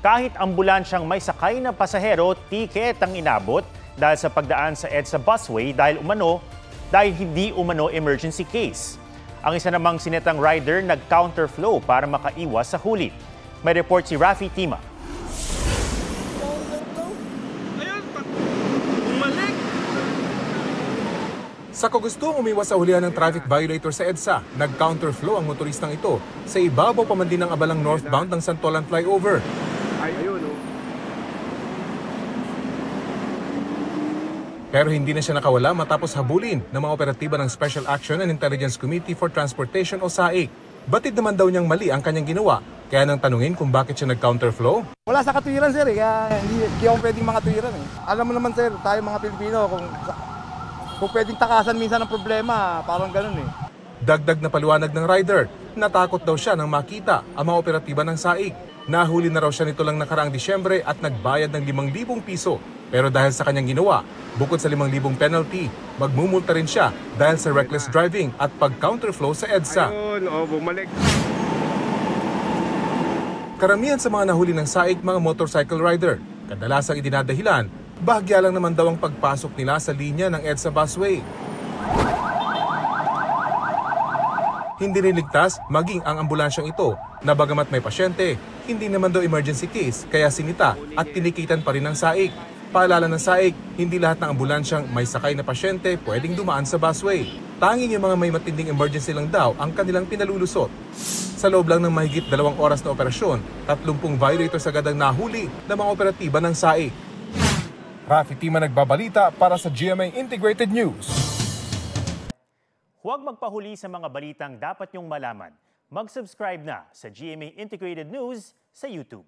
Kahit ambulansyang may sakay na pasahero, tiket ang inabot dahil sa pagdaan sa EDSA busway dahil hindi umano emergency case. Ang isa namang sinetang rider nag-counterflow para makaiwas sa huli. May report si Rafi Tima. Sa kagustong umiwas sa hulihan ng traffic violator sa EDSA, nag-counterflow ang motoristang ito sa ibabaw pa man din ng abalang northbound ng Santolan Flyover. Pero hindi na siya nakawala matapos habulin ng mga operatiba ng Special Action and Intelligence Committee for Transportation o SAIC. Batid naman daw niyang mali ang kanyang ginawa, kaya nang tanungin kung bakit siya nag-counterflow. Wala sa katuwiran sir, kaya hindi ako pwedeng makatuwiran eh. Alam mo naman sir, tayo mga Pilipino, kung pwedeng takasan minsan ng problema, parang ganun eh. Dagdag na paliwanag ng rider, natakot daw siya nang makita ang mga operatiba ng SAIC. Nahuli na raw siya nito lang nakaraang Disyembre at nagbayad ng 5,000 piso. Pero dahil sa kanyang ginawa, bukod sa 5,000 penalty, magmumulta rin siya dahil sa reckless driving at pag-counterflow sa EDSA. Bumalik. Karamihan sa mga nahuli ng SAIC mga motorcycle rider. Kadalasang idinadahilan, bahagya lang naman daw ang pagpasok nila sa linya ng EDSA busway. Hindi rin ligtas maging ang ambulansyang ito na bagamat may pasyente, hindi naman daw emergency case kaya sinita at tinikitan pa rin ng SAIC. Paalala ng SAIC, hindi lahat ng ambulansyang may sakay na pasyente pwedeng dumaan sa busway. Tanging yung mga may matinding emergency lang daw ang kanilang pinalulusot. Sa loob lang ng mahigit 2 oras na operasyon, 30 violators agad ang nahuli ng mga operatiba ng SAIC. Rafi Tima nagbabalita para sa GMA Integrated News. Huwag magpahuli sa mga balitang dapat niyong malaman. Mag-subscribe na sa GMA Integrated News sa YouTube.